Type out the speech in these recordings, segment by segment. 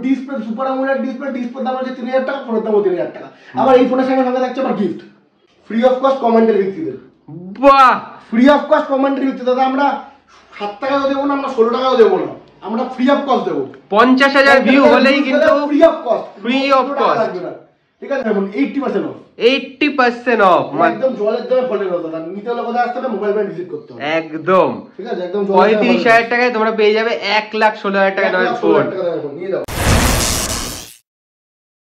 Display super AMOLED display দাম হচ্ছে 3000 টাকা, ফোনের দাম 3000 টাকা। আবার এই ফোনের সঙ্গে থাকছে আবার গিফট ফ্রি অফ কস্ট কমেন্টের ভিত্তিতে। বাহ, ফ্রি অফ কস্ট কমেন্টের ভিত্তিতে দাদা আমরা 7 টাকাও দেবো না, আমরা 16 টাকাও দেবো না, আমরা ফ্রি অফ কস্ট দেবো। 50,000 ভিউ হলেই কিন্তু ফ্রি অফ কস্ট, ঠিক আছে? এখন 80% অফ, 80% অফ, একদম জলের দামে ফলের দাম দাদা। নিতে হলে কোথায় আসতে হবে? মোবাইল ব্যাংক ভিজিট করতে হবে একদম, ঠিক আছে? একদম 35,000 টাকায় তোমরা পেয়ে যাবে 1,16,000 টাকা দামের ফোন। নিয়ে যাও।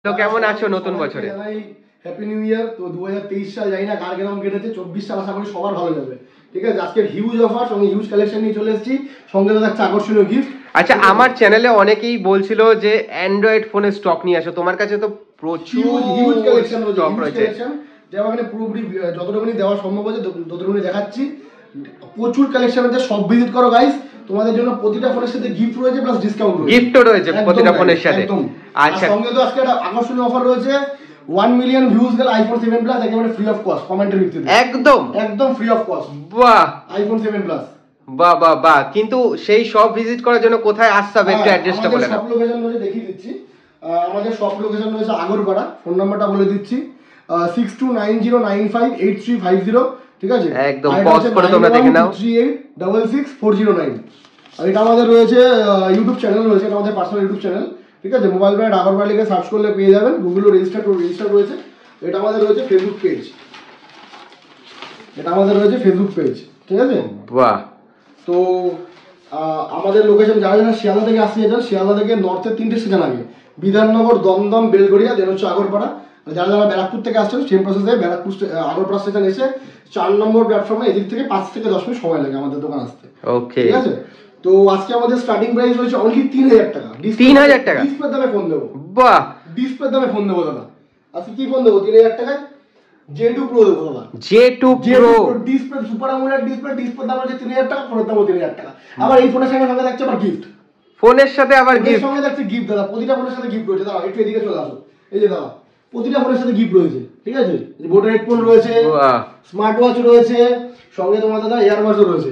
তো কেমন আছো নতুন বছরে? Happy new year. তো 2023 সাল জানি না কার কেমন কেটেছে, 24 সাল আশা করি সবার ভালো যাবে, ঠিক আছে? আজকে হিউজ অফার সঙ্গে হিউজ কালেকশন নিয়ে চলে এসেছি, সঙ্গে থাকছে আকর্ষণীয় গিফট। আচ্ছা, আমার চ্যানেলে অনেকেই বলছিল যে অ্যান্ড্রয়েড ফোনের স্টক নিয়ে আসো, তোমার কাছে তো প্রচুর হিউজ কালেকশন রয়েছে। যেমন এখানে পুরোপুরি যতটুকুনি দেওয়া সম্ভব আছে ততটুকুনি দেখাচ্ছি। প্রচুর কালেকশন আছে, সব ভিজিট করো গাইস। তোমাদের জন্য প্রতিটা ফোনের সাথে গিফট রয়েছে, প্লাস ডিসকাউন্ট রয়েছে, গিফটও রয়েছে প্রতিটা ফোনের সাথে। আচ্ছা, সঙ্গে তো আজকে একটা আকর্ষণীয় অফার রয়েছে, 1 মিলিয়ন ভিউজ গেল আইফোন 7 প্লাস একেবারে ফ্রি অফ কস্ট কমেন্টের ভিত্তিতে, একদম ফ্রি অফ কস্ট। বাহ, আইফোন 7 প্লাস, বাহ বাহ বাহ। কিন্তু সেই সব ভিজিট করার জন্য কোথায় আসতে হবে একটু অ্যাড্রেসটা বলে দাও। সব লোকেশন রয়েছে, দেখিয়ে দিচ্ছি। আমাদের সব লোকেশন রয়েছে আগরপাড়া। ফোন নাম্বারটা বলে দিচ্ছি, 6290958350, ঠিক আছে? একদম পজ করে তোমরা দেখে নাও, 38666409। আর এটা আমাদের রয়েছে ইউটিউব চ্যানেল রয়েছে, এটা আমাদের পার্সোনাল ইউটিউব চ্যানেল, ঠিক আছে? মোবাইল ব্যান্ড আগরপাড়া লিখে সার্চ করলে পেয়ে যাবেন, গুগলে রেজিস্টার রয়েছে। এটা আমাদের রয়েছে ফেসবুক পেজ, ঠিক আছে? বাহ। তো আমাদের লোকেশন যারা যারা শিয়ালদা থেকে আসতে চান, শিয়ালদা থেকে নর্থের 3টে স্টেশন আগে, বিধাননগর, দমদম, বেলগড়িয়া, দেন হচ্ছে আগরপাড়া। যারা যারা ব্যারাকপুর থেকে আসছেন সেম প্রসেসে ব্যারাকপুর আগরপাড়া স্টেশন এসে 4 নম্বর প্ল্যাটফর্মে এদিক থেকে 5 থেকে 10 মিনিট সময় লাগে আমাদের দোকান আসতে, ওকে, ঠিক আছে? তো আজকে আমাদের স্টার্টিং প্রাইস হচ্ছে অনলি 3000 টাকা। 3000 টাকা ডিসপ্লে দামে ফোন দেবো। বাহ, ডিসপ্লে দামে ফোন দেবো দাদা। আজকে কি ফোন দেবো? 3000 টাকায় J2 Pro দেবো দাদা। J2 Pro display super AMOLED display দাম হচ্ছে 3000 টাকা, ফোনের দাম 3000 টাকা। আবার এই ফোনের সঙ্গে থাকছে আবার গিফট, ফোনের সাথে আবার গিফট, সঙ্গে থাকছে গিফট দাদা। প্রতিটা ফোনের সাথে গিফট রয়েছে। দাদা একটু এদিকে চলে আসো, এই যে দাদা প্রতিটা ফোনের সাথে গিফট রয়েছে, ঠিক আছে? বোটের হেডফোন রয়েছে, স্মার্ট ওয়াচ রয়েছে, সঙ্গে তোমার দাদা ইয়ারবাডসও রয়েছে।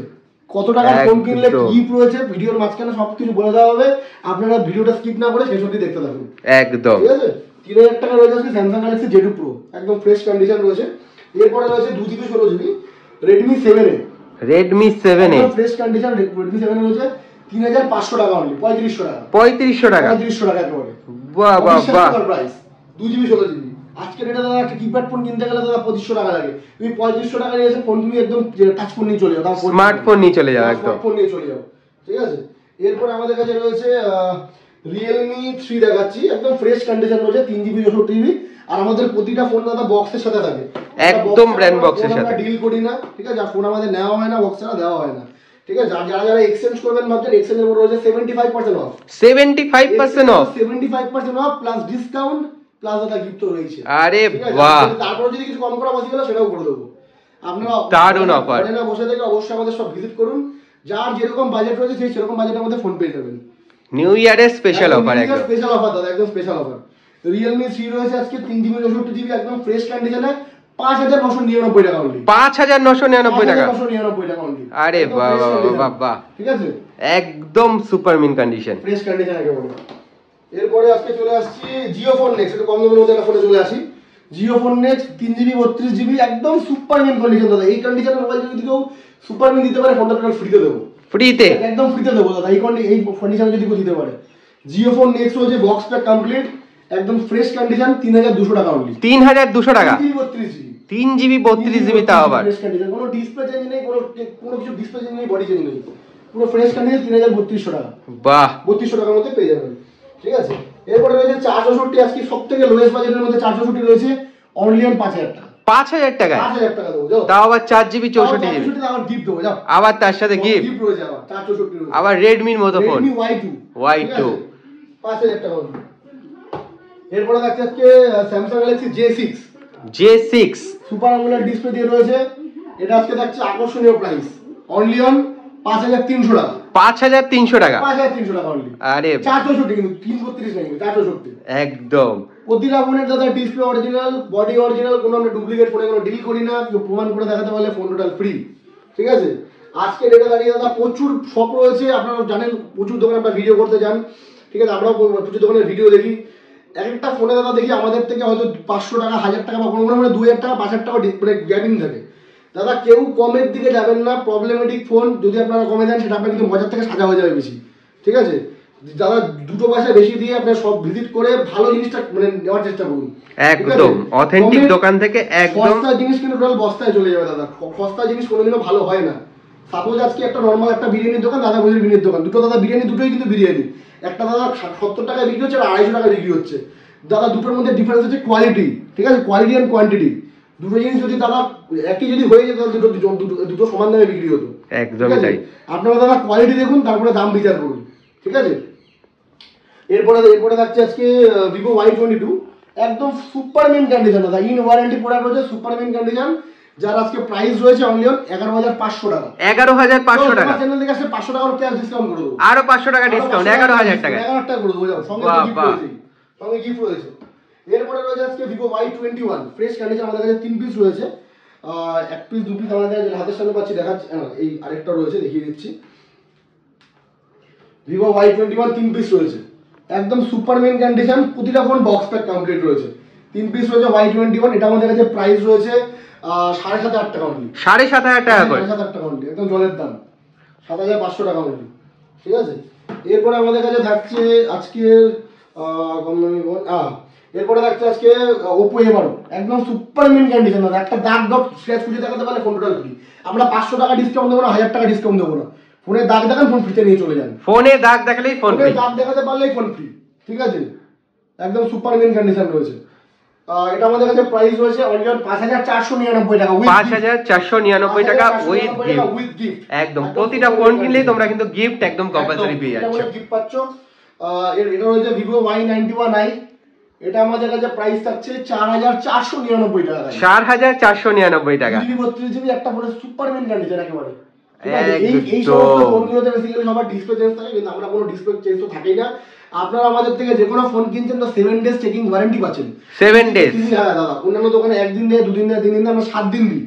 কত টাকার ফোন কিনলে গিফট রয়েছে ভিডিওর মাঝখানে সবকিছু বলে দেওয়া হবে, আপনারা ভিডিওটা স্কিপ না করে শেষ অবধি দেখতে থাকুন, একদম, ঠিক আছে? 3000 টাকা রয়েছে আজকে স্যামসাং গ্যালাক্সি J2 Pro, একদম ফ্রেশ কন্ডিশন রয়েছে। এরপরে রয়েছে 2GB 16GB Redmi 7A, fresh condition Redmi 7A রয়েছে 3500 টাকা অনলি, 3500 টাকা, 3500 টাকা একেবারে। বাহ বাহ বাহ, প্রাইস 2GB 16GB। আজকে এটা দাদা একটা কিপ্যাড ফোন কিনতে গেলে দাদা 2500 টাকা লাগে, তুমি 3500 টাকা নিয়ে এসে ফোন তুমি একদম টাচ ফোন নিয়ে চলে যাও, স্মার্টফোন নিয়ে চলে যাও, একদম ফোন নিয়ে চলে যাও, ঠিক আছে? এরপর আমাদের কাছে রয়েছে Realme 3 দেখাচ্ছি, একদম ফ্রেশ কন্ডিশন রয়েছে, 3GB 64GB। আর আমাদের প্রতিটা ফোন দাদা বক্সের সাথে থাকে, একদম ব্র্যান্ড বক্সের সাথে, আমরা ডিল করি না, ঠিক আছে? আর ফোন আমাদের নেওয়া হয় না, বক্স ছাড়া দেওয়া হয় না, ঠিক আছে? যারা যারা এক্সচেঞ্জ করবেন ভাবছেন, এক্সচেঞ্জের উপর রয়েছে 75% of, 75% of, 75% of plus discount plus দাদা গিফট রয়েছে। আরে বাহ, তারপরে যদি কিছু কম করা বাকি গেল সেটাও করে দেবো। আপনারা দারুণ অফার, ঘরে না বসে থেকে অবশ্যই আমাদের সব ভিজিট করুন। যার যেরকম বাজেট রয়েছে সেই সেরকম বাজেটের মধ্যে ফোন পেয়ে যাবেন। নিউ ইয়ারের স্পেশাল অফার, একদম স্পেশাল অফার দাদা, একদম স্পেশাল অফার। Realme 3 রয়েছে আজকে 3GB 64GB একদম ফ্রেশ কন্ডিশনে 5999 টাকা অনলি, 5999 টাকা, 5999 টাকা অনলি। আরে বাহ বাহ বাহ, ঠিক আছে? একদম super mint condition, fresh condition একেবারে। এরপরে আজকে চলে আসছি Jio Phone Next, একটু কম দামের মধ্যে একটা ফোনে চলে আসি। Jio Phone Next 3GB 32GB একদম সুপার মিন কন্ডিশন দাদা। এই কন্ডিশনের মোবাইল যদি কেউ সুপার মিন দিতে পারে, ফোনটা টোটাল ফ্রিতে দেবো, ফ্রিতে, একদম ফ্রিতে দেবো দাদা। এই কন্ডিশনে যদি কেউ দিতে পারে, Jio Phone Next রয়েছে বক্স প্যাক কমপ্লিট, একদম ফ্রেশ কন্ডিশন, 3200 টাকা অনলি, 3200 টাকা, 3GB 32GB তাও আবার ফ্রেশ কন্ডিশন, কোনো ডিসপ্লে চেঞ্জ নেই, কোনো কিছু ডিসপ্লে চেঞ্জ নেই, বডি চেঞ্জ নেই, পুরো ফ্রেশ কন্ডিশন, 3200 টাকা। বাহ, 3200 টাকার মধ্যে পেয়ে যাবেন, ঠিক আছে? এরপরে রয়েছে 464, আজকে সবথেকে লোয়েস্ট বাজেটের মধ্যে 464 রয়েছে অনলি অন 5000 টাকা, 5000 টাকা, 5000 টাকা দেবো যাও, তাও আবার 4GB 64GB, আবার গিফট দেবো যাও, আবার তার সাথে গিফট রয়েছে, আবার 464 রয়েছে, আবার Redmi-র মতো ফোন, Redmi Y2, 5000 টাকা অনলি। এরপরে দেখছি আজকে Samsung Galaxy J6 super AMOLED display দিয়ে রয়েছে। এটা আজকে দেখছি আকর্ষণীয় প্রাইস অনলি অন 5300 টাকা, 5300 টাকা, 5300 টাকা অনলি। আরে 464 কিন্তু 332 নাই, 464 একদম। প্রতিটা ফোনের দাদা ডিসপ্লে অরিজিনাল, বডি অরিজিনাল, কোনো আমরা ডুপ্লিকেট ফোনে কোনো ডিল করি না, কেউ প্রমাণ করে দেখাতে পারলে ফোন টোটাল ফ্রি, ঠিক আছে? আজকে ডেটে দাঁড়িয়ে দাদা প্রচুর শপ রয়েছে, আপনারা জানেন প্রচুর দোকানে আমরা ভিডিও করতে যান, ঠিক আছে, আমরাও প্রচুর দোকানের ভিডিও দেখি, এক একটা ফোনে দাদা দেখি আমাদের থেকে হয়তো 500 টাকা 1000 টাকা বা কোনো কোনো 2000 টাকা 5000 টাকা মানে গ্যাপিং থাকে। দাদা কেউ কমের দিকে যাবেন না, প্রবলেমেটিক ফোন যদি আপনারা কমে দেন সেটা আপনার কিন্তু বাজার থেকে সাজা হয়ে যাবে বেশি, ঠিক আছে। দাদা দুটো পয়সা বেশি দিয়ে আপনার সব ভিজিট করে ভালো জিনিসটা মানে নেওয়ার চেষ্টা করুন, একদম অথেন্টিক দোকান থেকে। একদম সস্তা জিনিস কিন্তু টোটাল বস্তায় চলে যাবে দাদা, সস্তা জিনিস কোনোদিনও ভালো হয় না। সাপোজ আজকে একটা নর্মাল একটা বিরিয়ানির দোকান, দাদা বজির বিরিয়ানির দোকান, দুটো দাদা বিরিয়ানি দুটোই কিন্তু বিরিয়ানি, একটা দাদা 70 টাকায় বিক্রি হচ্ছে আর 250 টাকা বিক্রি হচ্ছে। দাদা দুটোর মধ্যে ডিফারেন্স হচ্ছে কোয়ালিটি, ঠিক আছে, কোয়ালিটি অ্যান্ড কোয়ান্টিটি। দুটো জিনিস যদি দাদা একই যদি হয়ে যেত তাহলে দুটো সমান দামে বিক্রি হতো, একদম তাই। আপনারা দাদা কোয়ালিটি দেখুন, তারপরে দাম বিচার করুন, ঠিক আছে। এরপরে থাকছে আজকে ভিভো Y22, একদম সুপারমেন কন্ডিশন দাদা, ইন ওয়ারেন্টি প্রোডাক্ট রয়েছে, সুপারমেন কন্ডিশন, যার আজকে প্রাইস রয়েছে অনলি 11,500 টাকা। 11,500 টাকা চ্যানেল থেকে আসলে 500 টাকা ক্যাশ ডিসকাউন্ট করে দেবো, আরো 500 টাকা ডিসকাউন্ট, 11,000 টাকা 11 টাকা করে দেবো, যাও সঙ্গে গিফট রয়েছে, সঙ্গে গিফট রয়েছে। এরপরে রয়েছে আজকে ভিভো Y21 ফ্রেশ কন্ডিশন, আমাদের কাছে 3 পিস রয়েছে, এক পিস 2 পিস আমাদের হাতের সামনে পাচ্ছি, দেখাচ্ছি, এই আরেকটা রয়েছে দেখিয়ে দিচ্ছি। ভিভো Y21 3 পিস রয়েছে, একদম সুপারমেন কন্ডিশন, প্রতিটা ফোন বক্স প্যাক কমপ্লিট রয়েছে, 3 পিস রয়েছে Y21। এটা আমাদের কাছে প্রাইস রয়েছে 7,500 টাকা অনলি, 7,500 টাকা করে, 7,500 টাকা অনলি, একদম জলের দাম, 7,500 টাকা অনলি, ঠিক আছে। এরপরে আমাদের কাছে থাকছে আজকের কম দামি ফোন, এরপরে থাকছে আজকে Oppo A12, একদম সুপারমেন কন্ডিশন, একটা দাগ ডট স্ক্র্যাচ খুঁজে দেখাতে পারলে ফোন টোটাল ফ্রি। আমরা 500 টাকা ডিসকাউন্ট দেবো না, 1000 টাকা ডিসকাউন্ট দেবো না, ফোনের দাগ দেখান ফোন ফ্রিতে নিয়ে চলে যান, ফোনে দাগ দেখালেই ফোন ফ্রি, দাগ দেখাতে পারলেই ফোন ফ্রি, ঠিক আছে, একদম সুপারমেন কন্ডিশন রয়েছে। এটা আমাদের কাছে প্রাইস রয়েছে অনলি 5,499 টাকা, 5,499 টাকা উইথ গিফট। একদম প্রতিটা ফোন কিনলেই তোমরা কিন্তু গিফট একদম কম্পালসরি পেয়ে যাচ্ছ, গিফট পাচ্ছ। এটা রয়েছে ভিভো Y91i, এটা আমাদের কাছে প্রাইস থাকছে 4,499 টাকা, 4,499 টাকা, 32GB একটা ফোনের সুপারমেন কন্ডিশন একেবারে, ঠিক আছে। এই সমস্ত ফোনগুলোতে বেসিক্যালি সবার ডিসপ্লে চেঞ্জ থাকে, কিন্তু আমরা কোনো ডিসপ্লে চেঞ্জ তো থাকেই না। আপনারা আমাদের থেকে যে কোনো ফোন কিনছেন তো 7 ডেজ চেকিং ওয়ারেন্টি পাচ্ছেন, 7 ডেজ। হ্যাঁ দাদা, অন্যান্য দোকানে 1 দিন দেয়, 2 দিন দেয়, 3 দিন দেয়, আমরা 7 দিন দিই।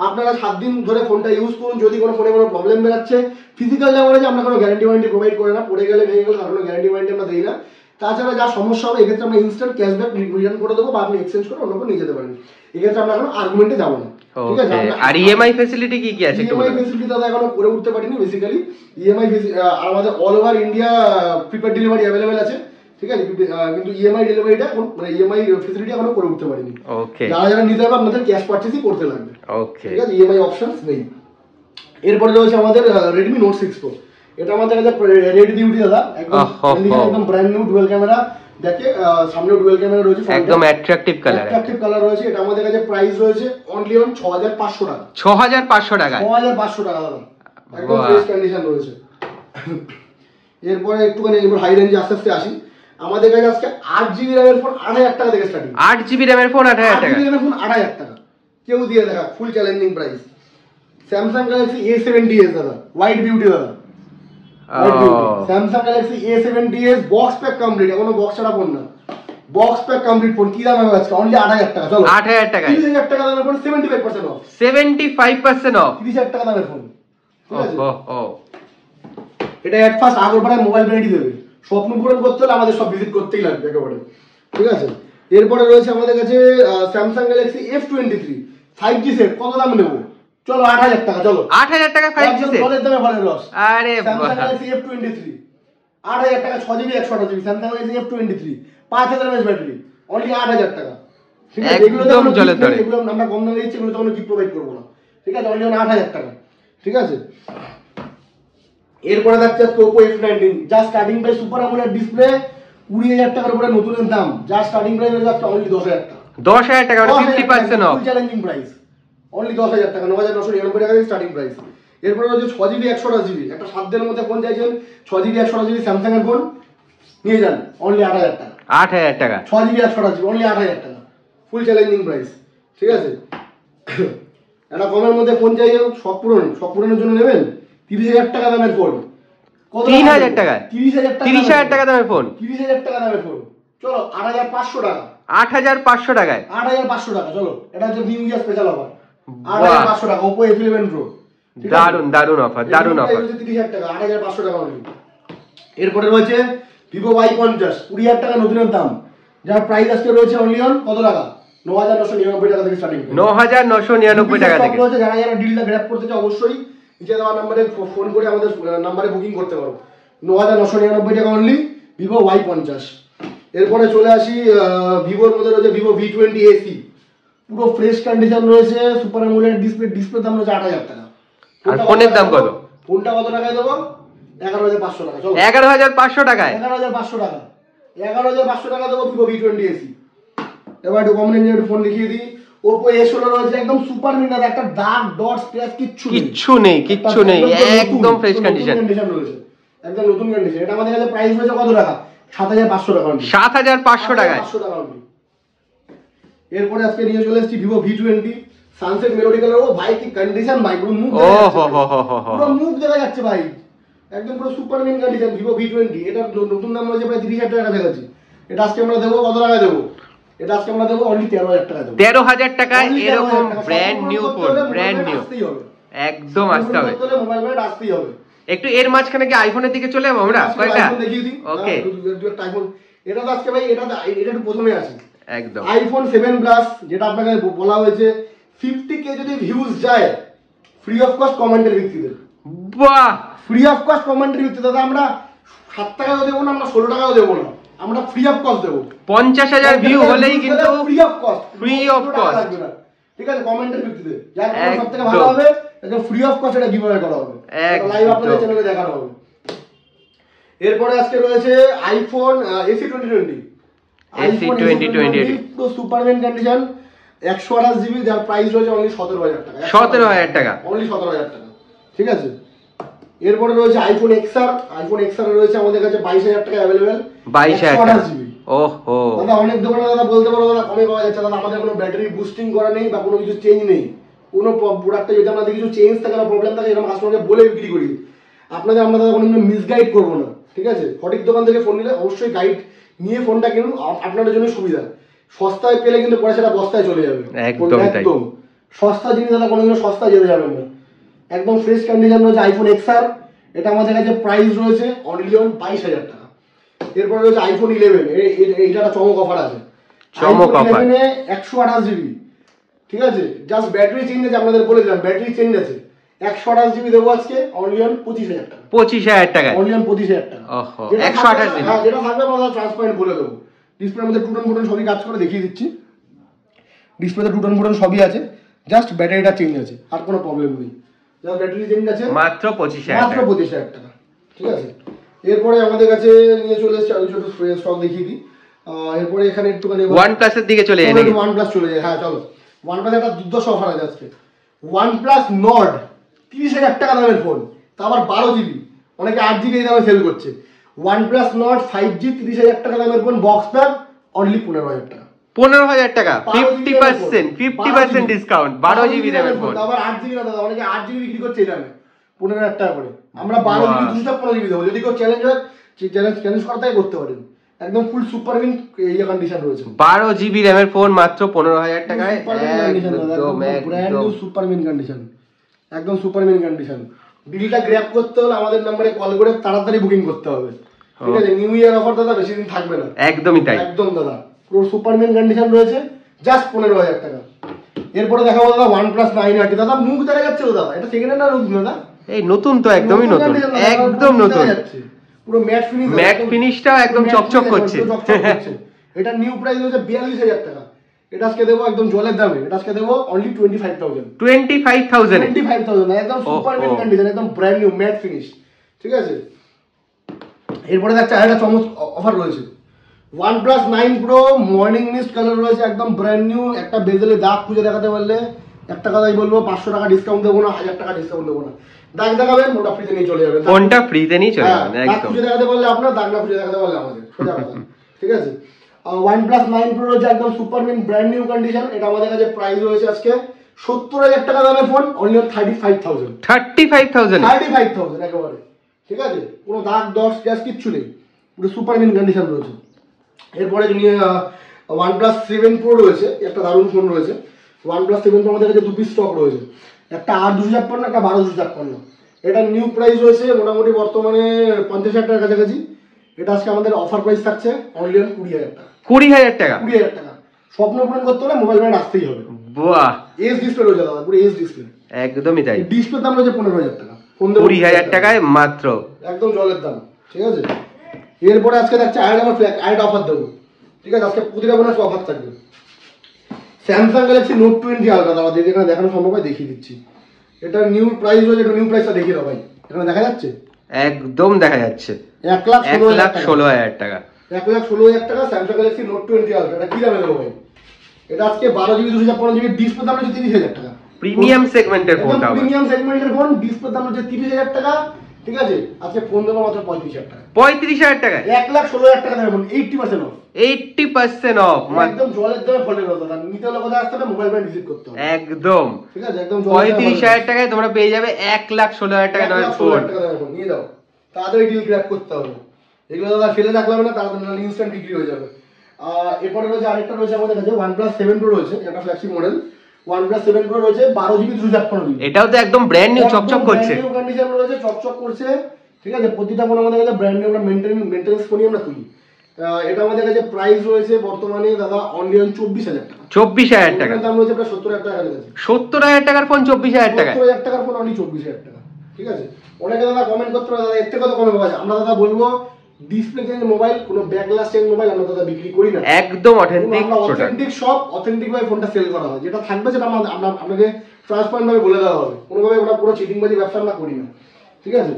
আপনারা 7 দিন ধরে ফোনটা ইউজ করুন, যদি কোনো ফোনে কোনো প্রবলেম বেরাচ্ছে, ফিজিক্যাল ড্যামেজে আমরা কোনো গ্যারান্টি ওয়ারেন্টি প্রোভাইড করি না, পড়ে গেলে ভেঙে গেলে তার কোনো গ্যারান্টি ওয়ারেন্টি আমরা দিই না। তাছাড়া যা সমস্যা হবে এক্ষেত্রে আমরা ইনস্ট্যান্ট ক্যাশব্যাক রিটার্ন করে দেবো, বা আপনি এক্সচেঞ্জ করে অন্য কোনো নিয়ে যেতে পারেন, এক্ষেত্রে আমরা কোনো আর্গুমেন্টে যাবো না, ঠিক আছে। আর ইএমআই ফ্যাসিলিটি কি কি আছে একটু বলুন। ইএমআই ফ্যাসিলিটি দাদা এখনো করে উঠতে পারিনি, বেসিক্যালি ইএমআই আমাদের all over India prepaid delivery available আছে, ঠিক আছে, কিন্তু ইএমআই ডেলিভারিটা এখন মানে ইএমআই ফ্যাসিলিটি এখনো করে উঠতে পারিনি। ওকে, যারা নিতে হবে আপনাদের ক্যাশ পারচেজই করতে লাগবে, ওকে, ঠিক আছে, ইএমআই অপশনস নেই। এরপরে রয়েছে আমাদের Redmi Note 6 Pro, এটা আমাদের কাছে রেড বিউটি দাদা, একদম ব্র্যান্ড নিউ ডুয়াল ক্যামেরা, দেখে সামনে ডুয়াল ক্যামেরা রয়েছে, একদম অ্যাট্রাকটিভ কালার রয়েছে। এটা আমাদের কাছে প্রাইস রয়েছে অনলি 6,500 টাকা, 6,500 টাকা, 6,500 টাকা দাদা, একদম ফ্রেশ কন্ডিশন রয়েছে। এরপরে একটুখানি হাই রেঞ্জে আস্তে আস্তে আসি, আমাদের কাছে আজকে 8GB র্যামের ফোন 8,000 টাকা থেকে স্টার্টিং, 8GB র্যামের ফোন 8,000 টাকা, 8GB র্যামের ফোন 8,000 টাকা, কেউ দিয়ে দেখা full challenging price. Samsung Galaxy A70s দাদা, হোয়াইট বিউটি দাদা, Samsung Galaxy A70s box pack complete, এখনো বক্স ছাড়া ফোন না, বক্স প্যাক কমপ্লিট ফোন, কি দাম হবে আজকে অনলি 8,000 টাকা, চলো 8,000 টাকা, 30,000 টাকা দামের ফোন 75% অফ, 75% অফ, 30,000 টাকা দামের ফোন, ঠিক আছে। এটা এট ফার্স্ট আগরপাড়ায় মোবাইল ভ্যারাইটি দেবে, স্বপ্ন পূরণ করতে হলে আমাদের সব ভিজিট করতেই লাগবে একেবারে, ঠিক আছে। এরপরে রয়েছে আমাদের কাছে Samsung Galaxy F23 5G set, কত দাম নেবো, চলো 8,000 টাকা, চলো 8,000 টাকা 5G সেট, জলের দামে ফলের রস। আরে Samsung Galaxy F23 8,000 টাকা, 6GB 128GB, Samsung Galaxy F23 5,000 mAh battery, only 8,000 টাকা, ঠিক আছে। এগুলো তো জলের দামে, এগুলো আমরা কম দামে দিচ্ছি, এগুলো তো কোনো গিফট প্রোভাইড করবো না, ঠিক আছে, অনলি 8,000 টাকা, ঠিক আছে। এরপরে থাকছে Oppo F19, যা starting price super AMOLED display, 20,000 টাকার উপরে নতুনের দাম, যা স্টার্টিং প্রাইস হয়ে যাচ্ছে অনলি 10,000 টাকা, 10,000 টাকা, 50% of, full challenging price, only 10,000 টাকা, 9,999 টাকা স্টার্টিং প্রাইস। এরপরে রয়েছে 6GB 128GB, একটা 7 দিনের মধ্যে ফোন চাইছেন, 6GB 128GB স্যামসাং এর ফোন নিয়ে যান, অনলি 8,000 টাকা, 8,000 টাকা, 6GB 128GB অনলি 8,000 টাকা, ফুল চ্যালেঞ্জিং প্রাইস, ঠিক আছে। একটা কমের মধ্যে ফোন চাইছেন, সব পূরণের জন্য নেবেন, 30,000 টাকা দামের ফোন, 3,000 টাকা, 30,000 টাকা দামের ফোন, 30,000 টাকা দামের ফোন, চলো 8,500 টাকা, 8,500 টাকায়, 8,500 টাকা, চলো এটা হচ্ছে নিউ ইয়ার স্পেশাল অফার, 8,500 টাকা Oppo F11 Pro, দারুন অফার, দারুন অফার, 30,000 টাকা, 8,500 টাকা অনলি। এরপরে রয়েছে ভিভো Y50 20,000 টাকা নতুনের দাম, যার প্রাইস আজকে রয়েছে অনলি অন কত টাকা, 9,999 টাকা থেকে স্টার্টিং, 9,999 টাকা থেকে। যারা যারা ডিলটা গ্র্যাব করতে চাও অবশ্যই নিচে দেওয়া নাম্বারে ফোন করে আমাদের নাম্বারে বুকিং করতে পারো। 9,999 টাকা অনলি ভিভো Y50। এরপরে চলে আসি ভিভোর মধ্যে রয়েছে ভিভো V20 AC, পুরো ফ্রেশ কন্ডিশন রয়েছে, সুপার অ্যামোলেড ডিসপ্লে দাম রয়েছে 8,000 টাকা। আর ফোনের দাম কত? ফোনটা কত টাকায় দেবো? 11,500 টাকা। চলো 11,500 টাকায়, 11,500 টাকা, 11,500 টাকা দেবো ভিভো V20 AC। এবার একটু কম রেঞ্জের একটু ফোন দেখিয়ে দিই। Oppo A16 রয়েছে একদম সুপার মিনার, একটা দাগ ডট স্ক্র্যাচ কিচ্ছু নেই, কিচ্ছু নেই, একদম ফ্রেশ কন্ডিশন রয়েছে, একদম নতুন কন্ডিশন। এটা আমাদের কাছে প্রাইস রয়েছে কত টাকা? 7,500 টাকা। 7,500 টাকায়। এরপরে আজকে নিয়ে চলে এসেছি Vivo V20 sunset melody colour. ও ভাই কি কন্ডিশন ভাই, পুরো মুখ পুরো মুখ দেখা যাচ্ছে ভাই, একদম পুরো super mint condition Vivo V20। এটা নতুন দাম রয়েছে প্রায় 30,000 টাকা কাছাকাছি। এটা আজকে আমরা দেবো কত টাকা দেবো? এটা আজকে আমরা দেবো অনলি 13,000 টাকা দেবো। 13,000 টাকায় এরকম brand new phone, brand new, একদম আসতে হবে, মোবাইল ব্র্যান্ড আসতেই হবে। একটু এর মাঝখানে কি আইফোনের দিকে চলে যাবো আমরা কয়টা? ওকে, এটা তো আজকে ভাই এটা একটু প্রথমে আছে একদম আইফোন 7 প্লাস, যেটা আপনাকে বলা হয়েছে 50K যদি ভিউজ যায় ফ্রি অফ কস্ট কমেন্টের ভিত্তিতে। বাহ, ফ্রি অফ কস্ট কমেন্টের ভিত্তিতে দাদা, আমরা 7 টাকাও দেবো না, আমরা 16 টাকাও দেবো না, আমরা ফ্রি অফ কস্ট দেবো। 50,000 ভিউ হলেই কিন্তু free of cost, free of cost, ঠিক আছে, কমেন্টের ভিত্তিতে যার সবথেকে ভালো হবে এটা ফ্রি অফ কস্ট, এটা গিভঅ্যাওয়ে করা হবে, লাইভ আপনাদের চ্যানেলে দেখানো হবে। এরপরে আজকে রয়েছে আইফোন AC 2020 তো সুপারম্যান কন্ডিশন 128 জিবি, যার প্রাইস রয়েছে অনলি 17,000 টাকা। 17,000 টাকা, অনলি 17,000 টাকা, ঠিক আছে। এরপরে রয়েছে আইফোন XR। আইফোন XR রয়েছে আমাদের কাছে 22,000 টাকা अवेलेबल, 22,000 জিবি। ওহো দাদা অনেক দোকানে দাদা বলতে পারো দাদা কমে পাওয়া যাচ্ছে, দাদা আমাদের কোনো ব্যাটারি বুস্টিং করা নেই বা কোনো কিছু চেঞ্জ নেই। কোনো প্রোডাক্টে যদি আমাদের কিছু চেঞ্জ থাকে বা প্রবলেম থাকে এরকম কাস্টমারকে বলে বিক্রি করি। আপনাদের আমরা দাদা কোনো মিসগাইড করবো না, ঠিক আছে। সঠিক দোকান থেকে ফোন নিলে অবশ্যই গাইড নিয়ে ফোনটা কিনুন, আপনাদের জন্য সুবিধা। সস্তায় পেলে কিন্তু পরে সেটা বস্তায় চলে যাবে, একদম সস্তা জিনিস দাদা কোনোদিনও সস্তায় যেতে যাবেন না। একদম ফ্রেশ কন্ডিশন রয়েছে আইফোন XR, এটা আমাদের কাছে প্রাইস রয়েছে অনলি অন 22,000 টাকা। এরপরে রয়েছে আইফোন 11, এইটা একটা চমক অফার আছে, চমক অফার 128 জিবি, ঠিক আছে। জাস্ট ব্যাটারি চেঞ্জ আছে, আপনাদের বলে দিলাম ব্যাটারি চেঞ্জ আছে। 128 জিবি দেবো আজকে অনলি অন 25,000 টাকা। 25,000 টাকা, অনলি অন 25,000 টাকা। ওহো 128 জিবি, হ্যাঁ যেটা থাকবে আমরা ট্রান্সপারেন্ট বলে দেবো। ডিসপ্লের মধ্যে টুটন ফুটন সবই কাজ করে দেখিয়ে দিচ্ছি, ডিসপ্লেতে টুটন ফুটন সবই আছে, জাস্ট ব্যাটারিটা চেঞ্জ আছে, আর কোনো প্রবলেম নেই। জাস্ট ব্যাটারি চেঞ্জ আছে, মাত্র 25,000 মাত্র 25,000 টাকা, ঠিক আছে। এরপরে আমাদের কাছে নিয়ে চলে এসেছে আমি ছোট স্টক দেখিয়ে দিই। এরপরে এখানে একটুখানি OnePlus এর দিকে চলে যাই নাকি? OnePlus চলে যায়, হ্যাঁ চলো। OnePlus একটা দুর্দশ অফার আছে আজকে। OnePlus Nord 30,000 টাকা দামের ফোন, তা আবার 12 জিবি, অনেকে 8 জিবি এই দামে সেল করছে। OnePlus Nord 5G 30,000 টাকা দামের ফোন, বক্স প্যাক অনলি 15,000 টাকা। 15,000 টাকা, 50% ডিসকাউন্ট, 12 জিবি দামের ফোন, আবার 8 জিবি না দাদা, অনেকে 8 জিবি বিক্রি করছে এই দামে 15,000 টাকা করে। আমরা 12 জিবি 215 জিবি দেবো, যদি কেউ চ্যালেঞ্জ হয় চ্যালেঞ্জ করতেই করতে পারেন। একদম ফুল সুপার মিন এই কন্ডিশন রয়েছে, 12 জিবি র‍্যামের ফোন মাত্র 15,000 টাকায়, একদম brand new super mint condition, একদম সুপার মিন কন্ডিশন। ডিলটা গ্র্যাব করতে হলে আমাদের নম্বরে কল করে তাড়াতাড়ি বুকিং করতে হবে, ঠিক আছে। নিউ ইয়ার অফার দাদা বেশি দিন থাকবে না, একদমই তাই, একদম দাদা পুরো সুপার মিন কন্ডিশন রয়েছে, জাস্ট 15,000 টাকা। এরপরে দেখাবো দাদা OnePlus 9RT। দাদা মুখ দেখা যাচ্ছে তো দাদা, এটা সেকেন্ড হ্যান্ড না নতুন দাদা? এই নতুন তো, একদমই নতুন, একদম নতুন, পুরো ম্যাট ফিনিশ, ম্যাট ফিনিশটা একদম চকচক করছে। এটা নিউ প্রাইস হচ্ছে 42,000 টাকা। এটা আজকে দেবো একদম জলের দামে, এটা আজকে দেবো অনলি 25,000, 25,000 একদম সুপার মিন কন্ডিশন, একদম ব্র্যান্ড নিউ ম্যাট ফিনিশ, ঠিক আছে। এরপরে দেখছে আরেকটা চমক অফার রয়েছে, OnePlus 9 Pro morning mist colour রয়েছে, একদম ব্র্যান্ড নিউ। একটা বেজেলে দাগ খুঁজে দেখাতে পারলে একটা কথাই বলবো, 500 টাকা ডিসকাউন্ট দেবো না, 1000 টাকা ডিসকাউন্ট দেবো না। দাগ দেখাবেন ওটা ফ্রিতে নিয়ে চলে যাবেন, ফোনটা ফ্রিতে নিয়ে চলে যাবেন, দাগ একদম। খুঁজে দেখাতে পারলে আপনার, দাগ না খুঁজে দেখাতে পারলে আমাদের, সোজা কথা, ঠিক আছে। OnePlus 9 Pro রয়েছে একদম super mint brand new condition. এটা আমাদের কাছে প্রাইস রয়েছে আজকে 70,000 টাকা দামের ফোন, অনলি 35,000, 35,000 একেবারে, ঠিক আছে। কোনো দাগ দশ গ্যাস কিচ্ছু নেই, পুরো সুপার মিন কন্ডিশন রয়েছে। এরপরে নিয়ে OnePlus 7 Pro রয়েছে, একটা দারুণ ফোন রয়েছে। OnePlus 7 Pro আমাদের কাছে 2 পিস স্টক রয়েছে, একটা 8,256, একটা 12,256। এটা নিউ প্রাইস রয়েছে মোটামুটি বর্তমানে 50,000 টাকার কাছাকাছি। এটা আজকে আমাদের অফার প্রাইস থাকছে অনলি 20,000 টাকা। 20,000 টাকা? 20,000 টাকা। স্বপ্ন পূরণ করতে হলে মোবাইল ব্র্যান্ড আসতেই হবে। বাহ, এস ডিসপ্লে রয়েছে দাদা, পুরো এস ডিসপ্লে। একদমই তাই। ডিসপ্লে দাম রয়েছে 15,000 টাকা। 20,000 টাকায় মাত্র, একদম জলের দাম। ঠিক আছে, এরপরে আজকে দেখছে আরেকটা অফার দেবো। ঠিক আছে, আজকে প্রতিটা বোনাস অফার থাকবে। স্যামসাং গ্যালাক্সি নোট 20 আলট্রা দাদা, যদি এখানে দেখানো সম্ভব হয় দেখিয়ে দিচ্ছি। এটা নিউ প্রাইস রয়েছে, এটা নিউ প্রাইসটা দেখিয়ে দাও ভাই। এখানে দেখা যাচ্ছে? একদম দেখা যাচ্ছে। 1,16,000 টাকা। 1,16,000 টাকা স্যামসাং গ্যালাক্সি নোট 20 আলট্রা। এটা কি দামে দেবো ভাই? এটা আজকে 12GB 256GB, ডিসপ্লে দাম হচ্ছে 30,000 টাকা। প্রিমিয়াম সেগমেন্টের ফোন, প্রিমিয়াম সেগমেন্টের ফোন, ডিসপ্লে দাম হচ্ছে 30,000 টাকা। ঠিক আছে, আজকে ফোন দেবো মাত্র 35,000 টাকা। 35,000 টাকায় 1,16,000 টাকা দেবে ফোন, 80% অফ। 80% অফ, একদম জলের দামে ফোনের কথা। নিতে হলে কোথায় আসতে হবে? মোবাইল ব্র্যান্ড ভিজিট করতে হবে। একদম। ঠিক আছে, একদম 35,000 টাকায় তোমরা পেয়ে যাবে 1,16,000 টাকা দামের ফোন। নিয়ে যাও, তাড়াতাড়ি ডিল ক্র্যাক করতে হবে। এগুলো দাদা ফেলে রাখলে হবে না, তাড়াতাড়ি ইনস্ট্যান্ট বিক্রি হয়ে যাবে। এরপরে রয়েছে আরেকটা রয়েছে আমাদের কাছে OnePlus 7 Pro রয়েছে, একটা ফ্ল্যাগশিপ মডেল। OnePlus 7 Pro রয়েছে 12GB 256GB। এটাও তো একদম ব্র্যান্ড নিউ, চকচক করছে। নিউ কন্ডিশন রয়েছে, চকচক করছে। ঠিক আছে, প্রতিটা ফোন আমাদের কাছে ব্র্যান্ড নিউ, আমরা মেইনটেনেন্স ফোনই আমরা তুলি। এটা আমাদের কাছে প্রাইস রয়েছে বর্তমানে দাদা অনলি 24,000 টাকা। 24,000 টাকা দাম রয়েছে প্রায় 70,000 টাকা কাছে। 70,000 টাকার ফোন 24,000 টাকা। 70,000 টাকার ফোন অনলি 24,000 টাকা। ঠিক আছে, অনেকে দাদা কমেন্ট করতে পারে দাদা এর থেকে কত কমে পাওয়া যায়। আমরা দাদা বলবো ডিসপ্লে চেঞ্জ মোবাইল, কোনো ব্যাকগ্লাস চেঞ্জ মোবাইল আমরা দাদা বিক্রি করি না। একদম অথেন্টিক, অথেন্টিক সব অথেন্টিক ভাবে ফোনটা সেল করা হয়। যেটা থাকবে সেটা আমরা আপনাকে ট্রান্সপারেন্ট ভাবে বলে দেওয়া হবে। কোনোভাবে ওটা পুরো চিটিংবাজি ব্যবসা আমরা করি না। ঠিক আছে,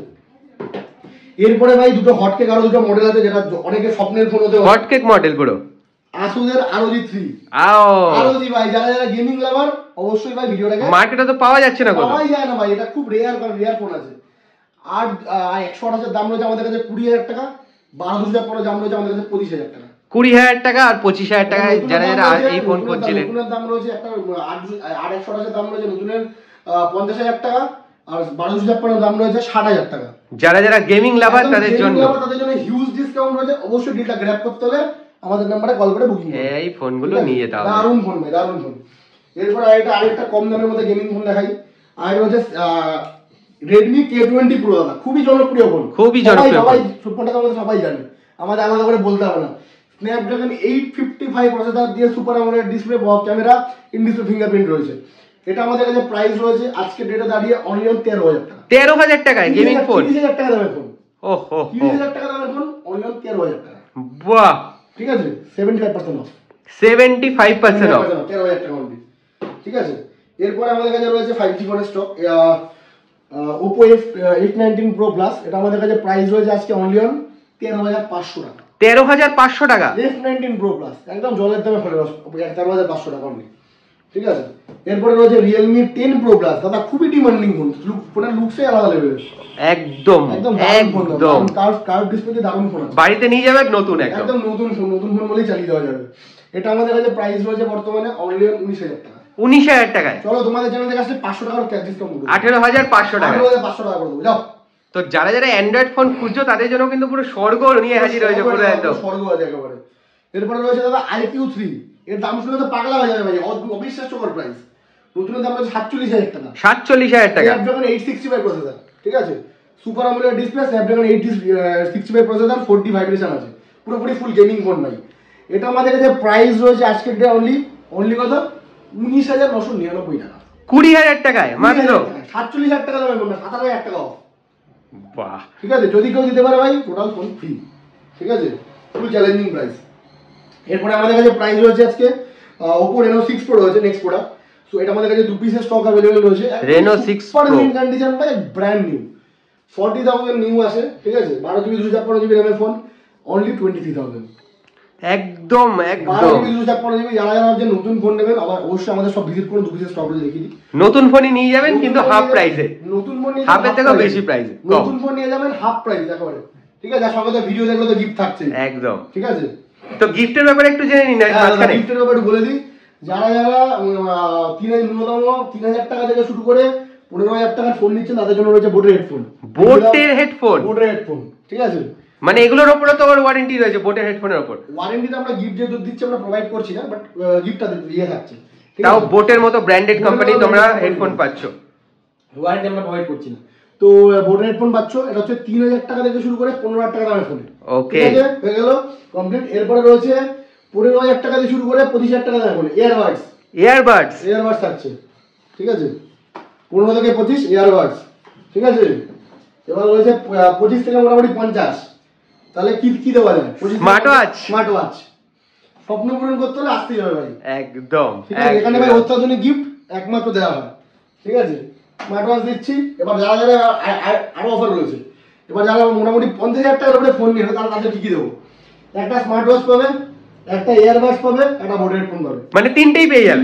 এরপরে ভাই দুটো হটকেক আরো দুটো মডেল আছে, যেটা অনেকের স্বপ্নের ফোন হতে। হটকেক মডেল পুরো আসুসের ROG 3। ROG ভাই, যারা যারা গেমিং লাভার অবশ্যই ভাই ভিডিওটাকে, মার্কেটে তো পাওয়া যাচ্ছে না, পাওয়াই যায় না ভাই। এটা খুব রেয়ার ফোন আছে। আর 128 দাম রয়েছে আমাদের কাছে 20,000 টাকা। 12,000 দাম রয়েছে আমাদের কাছে 25,000 টাকা। 20,000 টাকা আর 25,000 টাকায় যারা যারা এই ফোন খুঁজছিলেন। নতুনের দাম রয়েছে একটা 128 দাম রয়েছে নতুনের 50,000 টাকা। আর 12,000 দাম রয়েছে 60,000 টাকা। যারা যারা গেমিং লাভার তাদের জন্য হিউজ ডিসকাউন্ট রয়েছে। অবশ্যই ডিলটা গ্র্যাব করতে হলে আমাদের নম্বরে কল করে বুকিং করুন। এই ফোনগুলো নিয়ে যেতে হবে। দারুণ ফোন ভাই, দারুণ ফোন। এরপর আরেকটা কম দামের মধ্যে গেমিং ফোন দেখাই। আর রয়েছে Redmi K20 Pro দাদা, খুবই জনপ্রিয় ফোন, খুবই জনপ্রিয় ফোন। ফোনটা আমাদের সবাই জানে, আমাদের আলাদা করে বলতে হবে না। স্ন্যাপড্রাগন 855 প্রসেসর দিয়ে super AMOLED display, Bob camera, in display fingerprint রয়েছে। এটা আমাদের কাছে প্রাইস রয়েছে আজকে ডেটে দাঁড়িয়ে অনলি 13,000 টাকা। 13,000 টাকায় গেমিং ফোন? 30,000 টাকা দামের ফোন। ওহো, 30,000 টাকা দামের ফোন অনলি 13,000 টাকা। বাহ, ঠিক আছে, 75% অফ। 75% অফ, 13,000 টাকা অনলি। ঠিক আছে, এরপর আমাদের কাছে রয়েছে 5G ফোনের stock. Oppo F19 Pro Plus, এটা আমাদের কাছে প্রাইস রয়েছে আজকে অনলি 13,500 টাকা। 13,500 টাকা F19 Pro Plus, একদম জলের দামে ফোনের 13,500 টাকা অনলি। ঠিক আছে, এরপরে রয়েছে Realme 10 Pro Plus, দাদা খুবই ডিমান্ডিং ফোন, ফোনের লুকসই আলাদা লেভেলের। একদম একদম কার্ভ ডিসপ্লে দারুণ ফোন, বাড়িতে নিয়ে যাবে নতুন, একদম নতুন ফোন বলেই চালিয়ে দেওয়া যাবে। এটা আমাদের কাছে প্রাইস রয়েছে বর্তমানে অনলি 19,000 টাকা। 19,000 টাকায়? চলো তোমাদের চ্যানেল থেকে আসলে 500 টাকার ক্যাশ ডিসকাউন্ট করব। 18,500 টাকা। 18,500 টাকা করে দেবো, যাও। তো যারা যারা অ্যান্ড্রয়েড ফোন খুঁজছো তাদের জন্য কিন্তু পুরো স্বর্গ নিয়ে হাজির হয়েছে, পুরো একদম স্বর্গ আছে একেবারে। এরপরে রয়েছে দাদা IQ3, এর দাম শুনে তো পাগলা হয়ে যাবে ভাই, অবিশ্বাস্যকর প্রাইস। নতুনের দাম হচ্ছে 47,000 টাকা। 47,000 টাকা। স্ন্যাপড্রাগন 865 প্রসেসর, ঠিক আছে, super AMOLED display, Snapdragon 865 processor, 4D vibration আছে, পুরোপুরি ফুল গেমিং ফোন ভাই। এটা আমাদের কাছে প্রাইস রয়েছে আজকের ডে অনলি কত? 19,999 টাকা। 20,000 টাকায় মাত্র? 47,000 টাকা দামের ফোন, 7,000 টাকা অফ। বাহ, ঠিক আছে, যদি কেউ দিতে পারে ভাই টোটাল ফোন ফ্রি। ঠিক আছে, ফুল চ্যালেঞ্জিং প্রাইস। এরপরে আমাদের কাছে প্রাইস রয়েছে আজকে Oppo Reno 6 Pro রয়েছে নেক্সট প্রোডাক্ট। সো এটা আমাদের কাছে 2 পিসের স্টক अवेलेबल রয়েছে। Reno 6 Pro মিন কন্ডিশন ভাই, ব্র্যান্ড নিউ, 40,000 নিউ আছে। ঠিক আছে, 12GB 256GB র্যামের ফোন অনলি 23,000। একদম একদম 12GB 256GB। যারা যারা ভাবছেন নতুন ফোন নেবেন, আবার অবশ্যই আমাদের সব ভিজিট করুন, 2 পিসের স্টক রয়েছে দেখিয়ে দিই। নতুন ফোনই নিয়ে যাবেন কিন্তু হাফ প্রাইসে। নতুন ফোন নিয়ে হাফের থেকেও বেশি প্রাইসে, নতুন ফোন নিয়ে যাবেন হাফ প্রাইস একেবারে। ঠিক আছে, আর সঙ্গে তো ভিডিও দেখলে তো গিফট থাকছে একদম। ঠিক আছে, তো গিফটের ব্যাপারে একটু জেনে নিন। গিফটের ব্যাপারে বলে দিই, যারা যারা 3,000 টাকা থেকে শুরু করে 15,000 টাকার ফোন নিচ্ছেন তাদের জন্য রয়েছে বোটের হেডফোন। বোটের হেডফোন? বোটের হেডফোন, ঠিক আছে, মানে এগুলোর উপরে তো আবার ওয়ারেন্টি রয়েছে বোটের হেডফোনের উপর? ওয়ারেন্টিটা আমরা গিফট যেহেতু দিচ্ছি আমরা প্রোভাইড করছি না, বাট গিফটটা দিয়ে থাকছে। তাও বোটের মতো ব্র্যান্ডেড কোম্পানি তোমরা হেডফোন পাচ্ছ, ওয়ারেন্টি আমরা প্রোভাইড করছি না। তো বোট হেডফোন পাচ্ছ, এটা হচ্ছে 3000 টাকা থেকে শুরু করে 15000 টাকা দামের ফোন। ওকে, হয়ে গেল কমপ্লিট। এরপরে রয়েছে 15000 টাকা থেকে শুরু করে 25000 টাকা দামের ফোন। ইয়ারবাডস থাকছে, ঠিক আছে, 15 থেকে 25 ইয়ারবাডস, ঠিক আছে। এবার রয়েছে 25 থেকে মোটামুটি 50। তাহলে কি কি দেওয়া যায়? স্মার্ট ওয়াচ স্বপ্ন পূরণ করতে হলে আসতেই হবে ভাই, একদম। ঠিক আছে। এখানে ভাই অত্যাধুনিক গিফট একমাত্র দেওয়া হয়, ঠিক আছে। স্মার্ট ওয়াচ দিচ্ছি। এবার যারা যারা আরো অফার রয়েছে, এবার যারা মোটামুটি 50000 টাকার উপরে ফোন নিয়ে তারা তাদের কি কি দেবো? একটা স্মার্ট ওয়াচ পাবে, একটা ইয়ারবাডস পাবে, একটা বোট হেডফোন পাবে, মানে তিনটেই পেয়ে যাবে।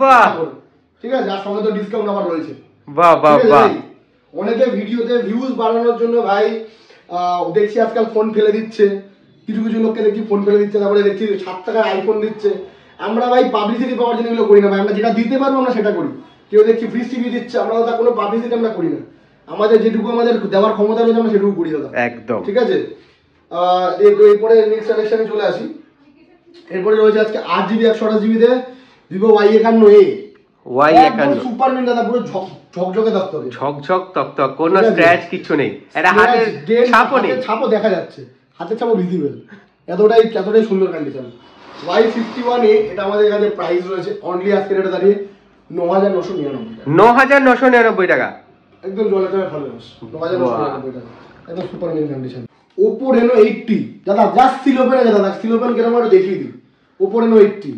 বাহ, ঠিক আছে। আর সঙ্গে তো ডিসকাউন্ট অফার রয়েছে। বাহ বাহ বাহ। অনেকে ভিডিওতে ভিউজ বাড়ানোর জন্য ভাই দেখছি আজকাল ফোন ফেলে দিচ্ছে, কিছু কিছু লোককে দেখছি ফোন ফেলে দিচ্ছে, তারপরে দেখছি 7 টাকার আইফোন দিচ্ছে। আমরা ভাই পাবলিসিটি পাওয়ার জন্য এগুলো করি না ভাই, আমরা যেটা দিতে পারবো আমরা সেটা করি। কেউ দেখছি ফ্রি টিভি দিচ্ছে, আমরা দাদা কোনো পাবলিসিটি আমরা করি না, আমাদের যেটুকু আমাদের দেওয়ার ক্ষমতা রয়েছে আমরা সেটুকু করি দাদা, একদম, ঠিক আছে। এরপরে নেক্সট কালেকশনে চলে আসি। এরপরে রয়েছে আজকে 8GB 128GB তে ভিভো Y51 সুপার মিন দাদা, পুরো ঝকঝকে দস্তরে, ঝকঝক তকতক, কোনো স্ক্র্যাচ কিছু নেই, এটা হাতের ছাপও নেই, ছাপও দেখা যাচ্ছে, হাতের ছাপও ভিজিবল, এতটাই সুন্দর কন্ডিশন। Y51 এটা আমাদের কাছে প্রাইস রয়েছে অনলি আজকে রেটে দাঁড়িয়ে 9999 টাকা, একদম জলে জলে ভালো আছে, 9999 টাকা, একদম super mint condition. Oppo Reno 80 দাদা, জাস্ট সিল ওপেন আছে দাদা, সিল ওপেন কেন আমরা দেখিয়ে দিই। Oppo Reno 80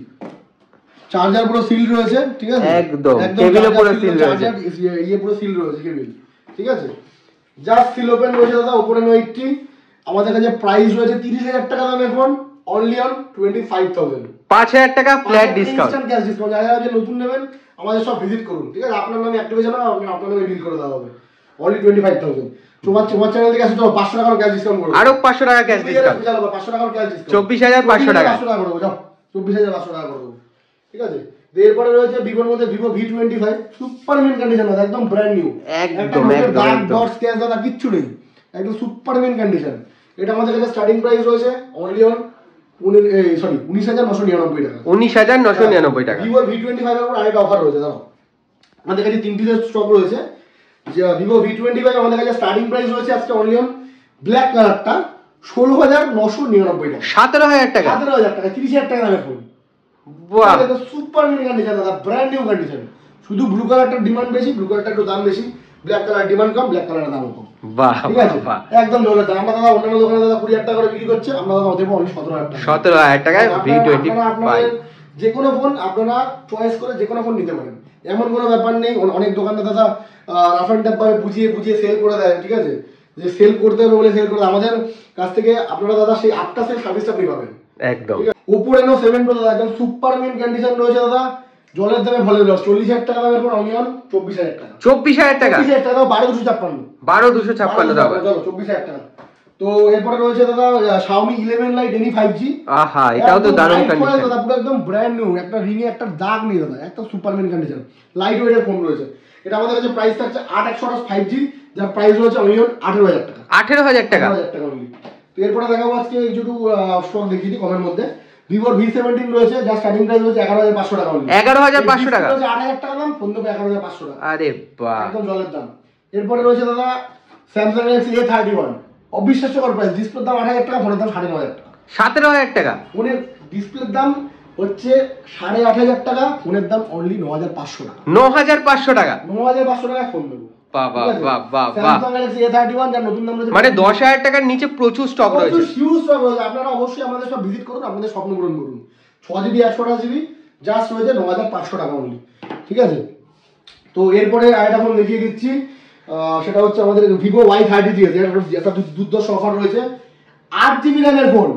চার্জার পুরো সিল রয়েছে, ঠিক আছে, একদম কেবিলে পুরো সিল রয়েছে, ইয়ে পুরো সিল রয়েছে কেবিল, ঠিক আছে। জাস্ট সিল ওপেন রয়েছে দাদা Oppo Reno 80। আমাদের কাছে প্রাইস রয়েছে 30000 টাকা দামের ফোন, অনলি অন 25000, 5000 টাকা flat discount, instant cash discount. যারা যারা নতুন নেবেন আমাদের সব ভিজিট করুন, ঠিক আছে। আপনার নামে অ্যাক্টিভেশন হবে, আপনার নামে বিল করে দেওয়া হবে, অনলি 25000। তোমার চ্যানেল থেকে আসলে 500 টাকা ক্যাশ ডিসকাউন্ট করব, আরো 500 টাকা ক্যাশ ডিসকাউন্ট, 500 টাকা ক্যাশ ডিসকাউন্ট, 24500 টাকা, 500 টাকা করব, যাও 24500 টাকা করব, ঠিক আছে। এরপরে রয়েছে ভিভোর মধ্যে Vivo V25 super mint condition দাদা, একদম ব্র্যান্ড নিউ, একদম দাগ ডট স্ক্র্যাচ দাদা কিচ্ছু নেই, একদম সুপার মিন কন্ডিশন। এটা আমাদের কাছে স্টার্টিং প্রাইস রয়েছে অনলি অন 19999 টাকা, 19999 টাকা। Vivo V25 এর উপর আরেকটা অফার রয়েছে দাদা, আমাদের কাছে 3টি স্টক রয়েছে। যে Vivo V25 আমাদের কাছে স্টার্টিং প্রাইস রয়েছে আজকে অনলি অন ব্ল্যাক কালারটা 16999 টাকা, 17000 টাকা, 17000 টাকা, 30000 টাকা দামের ফোন। বাহ, এটা সুপার মিন কন্ডিশন দাদা, ব্র্যান্ড নিউ কন্ডিশন। শুধু ব্লু কালারটার ডিমান্ড বেশি, ব্লু কালারটা একটু দাম বেশি, ব্ল্যাক কালার ডিমান্ড কম, ব্ল্যাক কালারের দাম কম, বাহ, ঠিক আছে। একদম জলে দাম। আমরা দাদা অন্যান্য দোকানে দাদা 20000 টাকা করে বিক্রি করছে, আমরা দাদা দেবো অনলি 17000 টাকা, 17000 টাকায় V25। যে কোনো ফোন আপনারা চয়েস করে যে কোনো ফোন নিতে পারেন, এমন কোনো ব্যাপার নেই। অনেক দোকানে দাদা রাফ অ্যান্ড টাফ ভাবে বুঝিয়ে বুঝিয়ে সেল করে দেয়, ঠিক আছে, যে সেল করতে হবে বলে সেল করে দেয়। আমাদের কাছ থেকে আপনারা দাদা সেই আফটার সেল সার্ভিসটা আপনি পাবেন, একদম। Oppo Reno 7 Pro দাদা একদম সুপার মিন কন্ডিশন রয়েছে দাদা, জলের দামে ভালো লস, 40000 টাকা দামের ফোন অনলি অন 24000 টাকা, 24000 টাকা, 24000 টাকা 12256, 12256 দাও, চলো 24000 টাকা। তো এরপরে রয়েছে দাদা Xiaomi 11 Lite Any 5G, আহা এটাও তো দারুণ কন্ডিশন দাদা, পুরো একদম ব্র্যান্ড নিউ, একটা রিং এ একটা দাগ নেই দাদা, একটা সুপার মিন কন্ডিশন, লাইট ওয়েটের ফোন রয়েছে। এটা আমাদের কাছে প্রাইস থাকছে 8128 5G, যার প্রাইস রয়েছে অনলি অন 18000 টাকা, 18000 টাকা, 18000 টাকা অনলি। তো এরপরে দেখাবো আজকে কিছু স্টক দেখিয়ে দিই কমের মধ্যে। Vivo V17 রয়েছে, যার স্টার্টিং প্রাইস রয়েছে 11500 টাকা অনলি, 11500 টাকা, 8000 টাকা দাম, ফোন দেবে 11500 টাকা, আরে বাহ, একদম জলের দাম। এরপরে রয়েছে দাদা Samsung Galaxy A31, অবিশ্বাস্যকর প্রাইস, ডিসপ্লের দাম 8000 টাকা, ফোনের দাম 9500 টাকা, 17000 টাকা, ফোনের ডিসপ্লের দাম হচ্ছে 8500 টাকা, ফোনের দাম অনলি 9500 টাকা, 9500 টাকা, 9500 টাকা ফোন দেবো। বাহ বাহ বাহ বাহ বাহ, Samsung Galaxy A31 যার নতুন দাম রয়েছে, মানে 10000 টাকার নিচে প্রচুর স্টক রয়েছে, হিউজ স্টক রয়েছে। আপনারা অবশ্যই আমাদের সব ভিজিট করুন, আপনাদের স্বপ্ন পূরণ করুন। 6GB 128GB জাস্ট রয়েছে 9500 টাকা অনলি, ঠিক আছে। তো এরপরে আরেকটা ফোন দেখিয়ে দিচ্ছি, সেটা হচ্ছে আমাদের Vivo Y33, একটা দুর্দর্শ অফার রয়েছে, 8GB র্যামের ফোন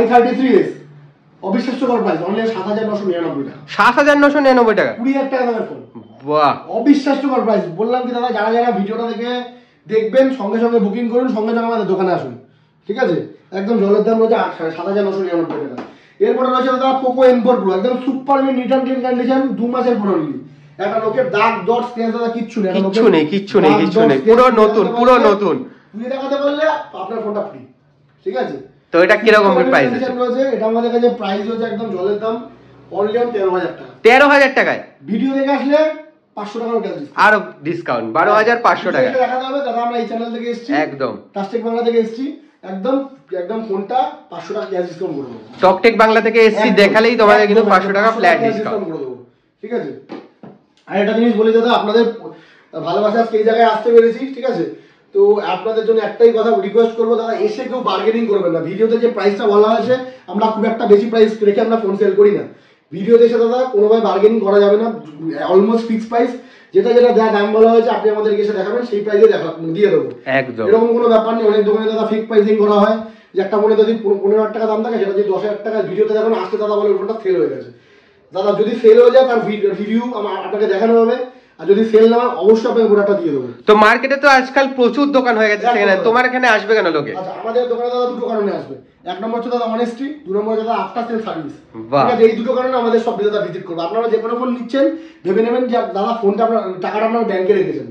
Y33s, অবিশ্বাস্যকর প্রাইস অনলি 7999 টাকা, 7999 টাকা, 20000 টাকা দামের ফোন, বাহ, অবিশ্বাস্যকর প্রাইস। বললাম কি দাদা, যারা যারা ভিডিওটা দেখে দেখবেন সঙ্গে সঙ্গে বুকিং করুন, সঙ্গে সঙ্গে আমাদের দোকানে আসুন, ঠিক আছে। একদম জলের দাম রয়েছে 7999 টাকা। এরপরে রয়েছে দাদা Poco M4 Pro, একদম super mint return clean condition, 2 মাসের ফোন অনলি, একটা লোকের দাগ ডট স্ক্র্যাচ দাদা কিচ্ছু নেই, কিচ্ছু নেই, পুরো নতুন, পুরো নতুন, পুরো দেখাতে পারলে আপনার ফোনটা ফ্রি, ঠিক আছে। তো এটা কি রকম প্রাইস রয়েছে? এটা আমাদের কাছে প্রাইস রয়েছে একদম জলের দাম অনলি অন 13000 টাকা, 13000 টাকায়। ভিডিও দেখে আসলে 500 টাকার ক্যাশ ডিসকাউন্ট, আরো ডিসকাউন্ট 12,500 টাকা দেখাতে হবে দাদা আমরা এই চ্যানেল থেকে এসেছি, একদম টাচটেক বাংলা থেকে এসেছি, একদম একদম ফোনটা 500 টাকা ক্যাশ ডিসকাউন্ট করে দেবো। টকটেক বাংলা থেকে এসেছি দেখালেই তোমাদের কিন্তু 500 টাকা ফ্ল্যাট ডিসকাউন্ট করে দেবো, ঠিক আছে। আর একটা জিনিস বলি দাদা, আপনাদের ভালোবাসা আজকে এই জায়গায় আসতে পেরেছি, ঠিক আছে। তো আপনাদের জন্য একটাই কথা রিকোয়েস্ট করবো দাদা, এসে কেউ বার্গেনিং করবেন না। ভিডিওতে যে প্রাইসটা বলা হয়েছে আমরা খুব একটা বেশি প্রাইস রেখে আমরা ফোন সেল করি না। ভিডিওতে এসে দাদা কোনোভাবে বার্গেনিং করা যাবে না, অলমোস্ট ফিক্স প্রাইস, যেটা দাম বলা হয়েছে আপনি আমাদেরকে এসে দেখাবেন সেই প্রাইসে দিয়ে দেবো, একদম। এরকম কোনো ব্যাপার নেই। অনেক দোকানে দাদা ফিক্স প্রাইসিং করা হয়, যে একটা ফোনে যদি 15,000 টাকা দাম থাকে সেটা যদি 10,000 টাকা ভিডিওতে দেখুন আসতে দাদা বলে ফোনটা সেল হয়ে গেছে। দাদা যদি সেল হয়ে যায় তার রিভিউ আপনাকে দেখানো হবে, আর যদি সেল না হয় অবশ্যই আপনাকে প্রোডাক্টটা দিয়ে দেবো। তো মার্কেটে তো আজকাল প্রচুর দোকান হয়ে গেছে, সেখানে তোমার এখানে আসবে কেন লোকে? আচ্ছা, আমাদের দোকানে দাদা দুটো কারণে আসবে। এক নম্বর হচ্ছে দাদা অনেস্টি, দুই নম্বর দাদা আফটার সেল সার্ভিস। ঠিক আছে, এই দুটো কারণে আমাদের সব দাদা ভিজিট করবে। আপনারা যে কোনো ফোন নিচ্ছেন ভেবে নেবেন যে দাদা ফোনটা আপনার টাকাটা আপনার ব্যাংকে রেখেছেন।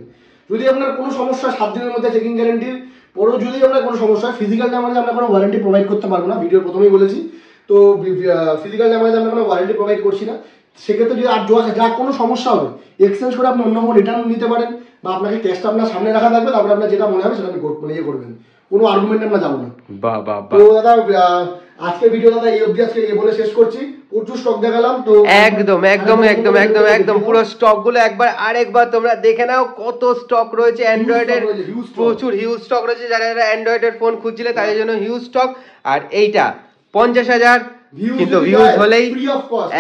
যদি আপনার কোনো সমস্যা 7 দিনের মধ্যে চেকিং গ্যারেন্টির পরেও যদি আপনার কোনো সমস্যা, ফিজিক্যাল ড্যামেজে আমরা কোনো ওয়ারেন্টি প্রোভাইড করতে পারবো না, ভিডিওর প্রথমেই বলেছি। তো ফিজিক্যাল ড্যামেজে আমরা কোনো ওয়ারেন্টি প্রোভাইড করছি না। সেক্ষেত্রে যদি আর যা কোনো সমস্যা হবে এক্সচেঞ্জ করে আপনি অন্য কোনো রিটার্ন নিতে পারেন, বা আপনাকে ক্যাশটা আপনার সামনে রাখা থাকবে, তারপরে আপনার যেটা মনে হবে সেটা আপনি করবেন, কোনো আর্গুমেন্ট আমরা যাবো না। তো দাদা আজকের ভিডিও দাদা এই অবধি আজকে বলে শেষ করছি। প্রচুর স্টক দেখালাম, তো একদম একদম একদম একদম একদম পুরো স্টক গুলো আরেকবার তোমরা দেখে নাও, কত স্টক রয়েছে অ্যান্ড্রয়েডের, প্রচুর হিউজ স্টক রয়েছে। যারা অ্যান্ড্রয়েডের ফোন খুঁজছিলে তাদের জন্য হিউজ স্টক। আর এইটা 50,000 কিন্তু ভিউজ হলেই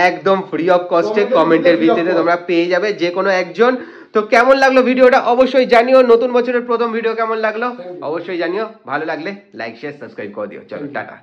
একদম ফ্রি অফ কস্টে কমেন্টের ভিত্তিতে তোমরা পেয়ে যাবে যে কোনো একজন। তো কেমন লাগলো ভিডিওটা অবশ্যই জানিও। নতুন বছরের প্রথম ভিডিও কেমন লাগলো অবশ্যই জানিও। ভালো লাগলে লাইক শেয়ার সাবস্ক্রাইব করে দিও। চলো টাটা।